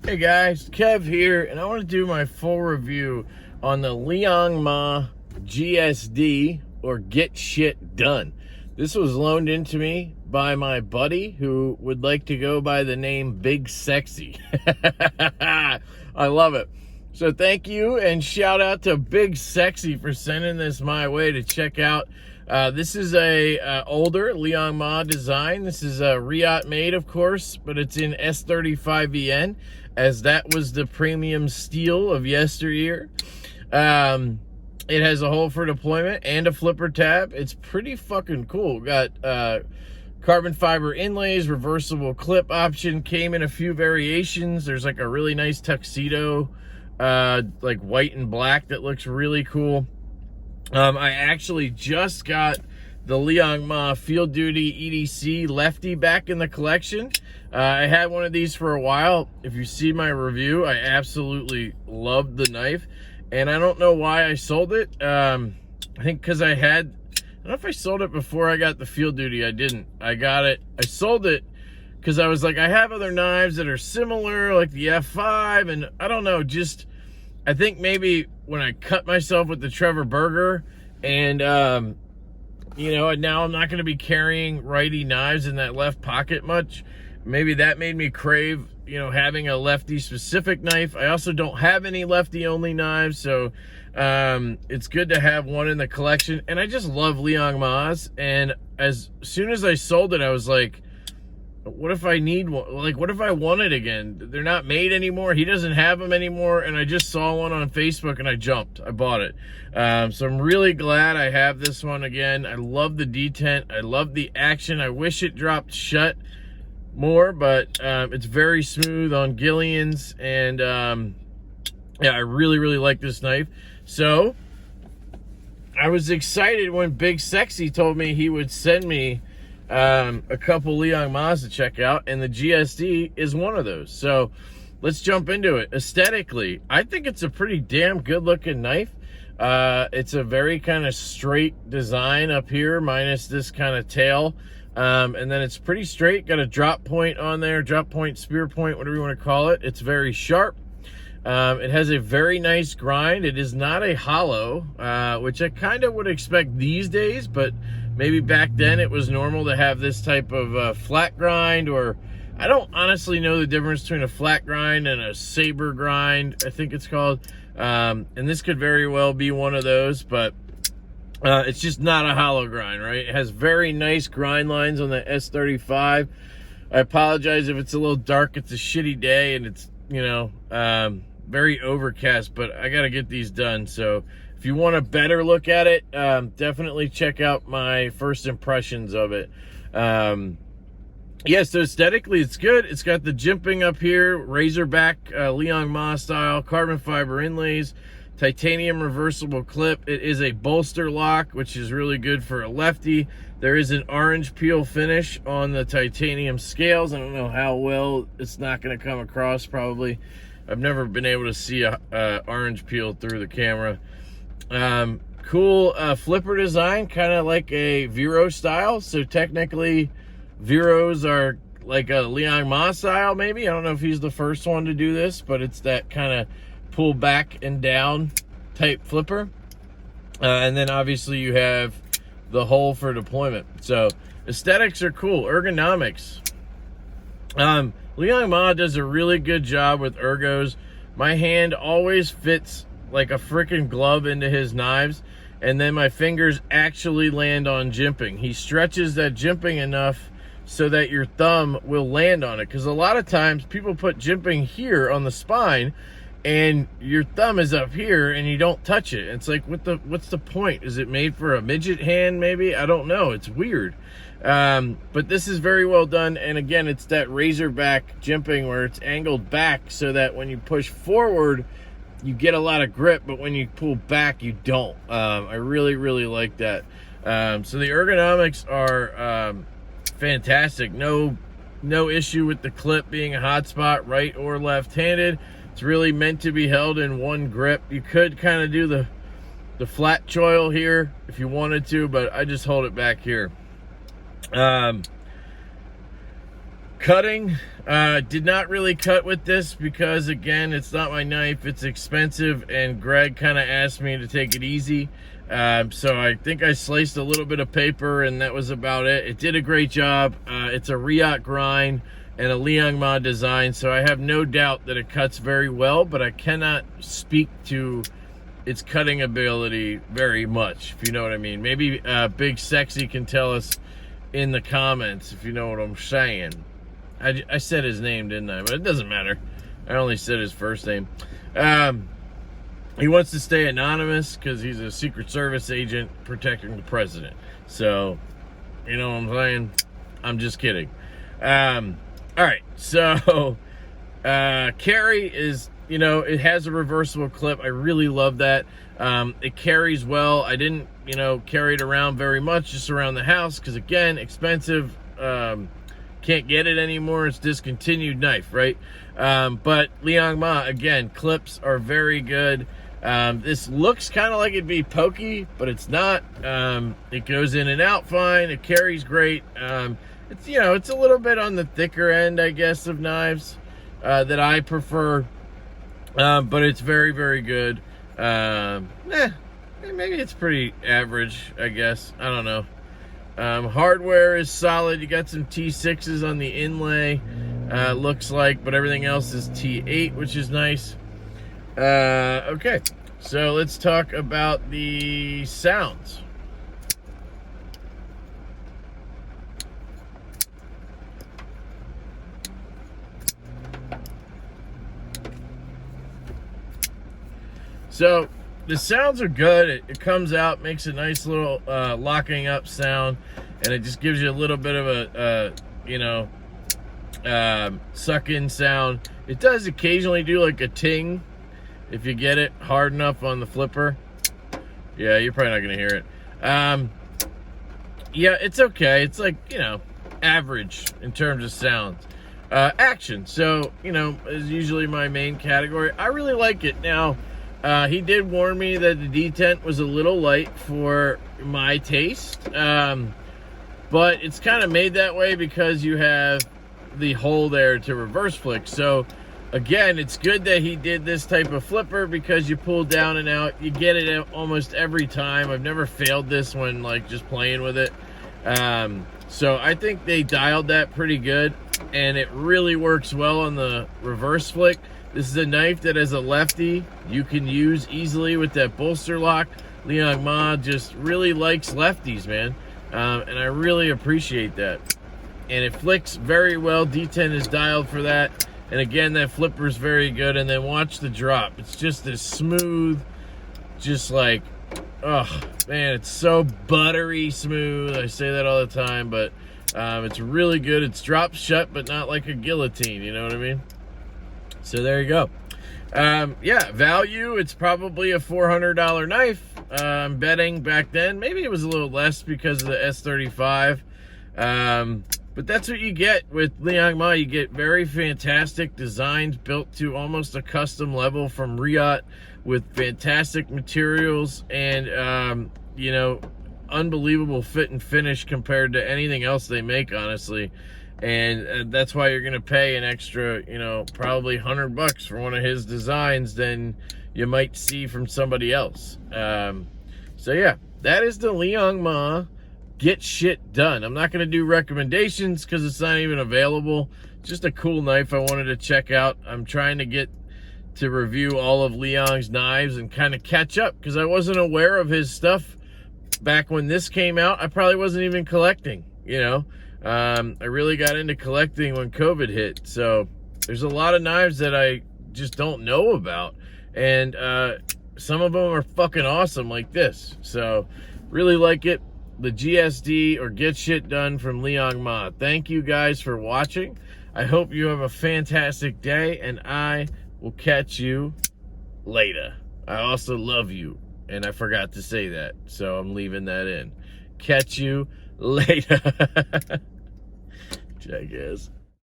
Hey guys, Kev here, and I want to do my full review on the Liong GSD, or Get Shit Done. This was loaned into me by my buddy who would like to go by the name Big Sexy. I love it. So thank you, and shout out to Big Sexy for sending this my way to check out. This is a older Liong design. This is a Riot made, of course, but it's in S35VN, as that was the premium steel of yesteryear. It has a hole for deployment and a flipper tab. It's pretty fucking cool. Got carbon fiber inlays, reversible clip option, came in a few variations. There's like a really nice tuxedo, like white and black, that looks really cool. I actually just got the Liong Field Duty EDC Lefty back in the collection. I had one of these for a while. If you see my review, I absolutely loved the knife, and I don't know why I sold it. I think because I don't know if I sold it before I got the Field Duty. I didn't. I sold it because I was like, I have other knives that are similar, like the F5, and I don't know, just I think maybe when I cut myself with the Trevor Burger, and you know, and now I'm not going to be carrying righty knives in that left pocket much, maybe that made me crave, you know, having a lefty specific knife. I also don't have any lefty only knives, so it's good to have one in the collection. And I just love Liong, and as soon as I sold it, I was like, what if I need one? Like, what if I want it again? They're not made anymore. He doesn't have them anymore. And I just saw one on Facebook and I jumped. I bought it. So I'm really glad I have this one again. I love the detent. I love the action. I wish it dropped shut more, but it's very smooth on Gillians. And yeah, I really, really like this knife. So I was excited when Big Sexy told me he would send me a couple Liong to check out, and the GSD is one of those. So let's jump into it. Aesthetically, I think it's a pretty damn good looking knife. It's a very kind of straight design up here, minus this kind of tail, and then it's pretty straight. Got a drop point on there, drop point, spear point, whatever you want to call it. It's very sharp. It has a very nice grind. It is not a hollow, which I kind of would expect these days, but maybe back then it was normal to have this type of flat grind, or I don't honestly know the difference between a flat grind and a saber grind, I think it's called. And this could very well be one of those, but it's just not a hollow grind, right? It has very nice grind lines on the S35. I apologize if it's a little dark. It's a shitty day, and it's, you know, very overcast, but I got to get these done. So if you want a better look at it, definitely check out my first impressions of it. Yeah, so aesthetically, it's good. It's got the jimping up here, razorback Liong style, carbon fiber inlays, titanium reversible clip. It is a bolster lock, which is really good for a lefty. There is an orange peel finish on the titanium scales. I don't know how well it's not going to come across, probably. I've never been able to see a orange peel through the camera. Cool flipper design, kind of like a Vero style. So technically, Veros are like a Liong style, maybe. I don't know if he's the first one to do this, but it's that kind of pull back and down type flipper. And then obviously you have the hole for deployment. So aesthetics are cool. Ergonomics. Liong does a really good job with ergos. My hand always fits like a freaking glove into his knives, and then my fingers actually land on jimping. He stretches that jimping enough so that your thumb will land on it, because a lot of times people put jimping here on the spine and your thumb is up here and you don't touch it. It's like, what's the point? Is it made for a midget hand maybe? I don't know. It's weird. But this is very well done, and again, it's that razorback jimping where it's angled back so that when you push forward you get a lot of grip, but when you pull back you don't. I really, really like that. So the ergonomics are fantastic. No no issue with the clip being a hot spot, right or left-handed. It's really meant to be held in one grip. You could kind of do the flat choil here if you wanted to, but I just hold it back here. Cutting, did not really cut with this because, again, it's not my knife. It's expensive, and Greg kind of asked me to take it easy. So I think I sliced a little bit of paper, and that was about it. It did a great job. It's a Riot grind and a Liong Ma design, so I have no doubt that it cuts very well, but I cannot speak to its cutting ability very much, if you know what I mean. Maybe Big Sexy can tell us in the comments, if you know what I'm saying. I said his name, didn't I? But it doesn't matter. I only said his first name. He wants to stay anonymous because he's a Secret Service agent protecting the president. So, you know what I'm saying? I'm just kidding. All right, so carry is, you know, it has a reversible clip. I really love that. It carries well. I didn't, you know, carry it around very much, just around the house because, again, expensive. Can't get it anymore. It's discontinued knife, right? But Liong Ma, again, clips are very good. This looks kind of like it'd be pokey, but it's not. It goes in and out fine. It carries great. It's, you know, it's a little bit on the thicker end, I guess, of knives that I prefer. But it's very, very good. Maybe it's pretty average, I guess. I don't know. Hardware is solid. You got some T6s on the inlay, looks like, but everything else is T8, which is nice. Okay, so let's talk about the sounds. So the sounds are good. It comes out, makes a nice little locking up sound, and it just gives you a little bit of a you know, suck in sound. It does occasionally do like a ting if you get it hard enough on the flipper. Yeah, you're probably not gonna hear it. Yeah, it's okay. It's like, you know, average in terms of sounds. Action, so, you know, is usually my main category. I really like it. Now, he did warn me that the detent was a little light for my taste, but it's kind of made that way because you have the hole there to reverse flick. So again, it's good that he did this type of flipper because you pull down and out. You get it almost every time. I've never failed this when, like, just playing with it. So I think they dialed that pretty good, and it really works well on the reverse flick. This is a knife that, as a lefty, you can use easily with that bolster lock. Liong Ma just really likes lefties, man. And I really appreciate that. And it flicks very well. detent is dialed for that. And again, that flipper is very good. And then watch the drop. It's just as smooth, just like, oh, man, it's so buttery smooth. I say that all the time, but it's really good. It's dropped shut, but not like a guillotine, you know what I mean? So there you go. Yeah, value, it's probably a $400 knife. I'm betting back then. Maybe it was a little less because of the S35. But that's what you get with Liong Ma. You get very fantastic designs built to almost a custom level from Riot with fantastic materials and, you know, unbelievable fit and finish compared to anything else they make, honestly. And that's why you're going to pay an extra, you know, probably $100 for one of his designs than you might see from somebody else. So yeah, that is the Liong Ma Get Shit Done. I'm not going to do recommendations because it's not even available. Just a cool knife I wanted to check out. I'm trying to get to review all of Liong's knives and kind of catch up because I wasn't aware of his stuff back when this came out. I probably wasn't even collecting, you know. I really got into collecting when COVID hit. So there's a lot of knives that I just don't know about. And some of them are fucking awesome like this. So really like it. The GSD, or Get Shit Done, from Liong Ma. Thank you guys for watching. I hope you have a fantastic day, and I will catch you later. I also love you, and I forgot to say that, so I'm leaving that in. Catch you later. Jackass.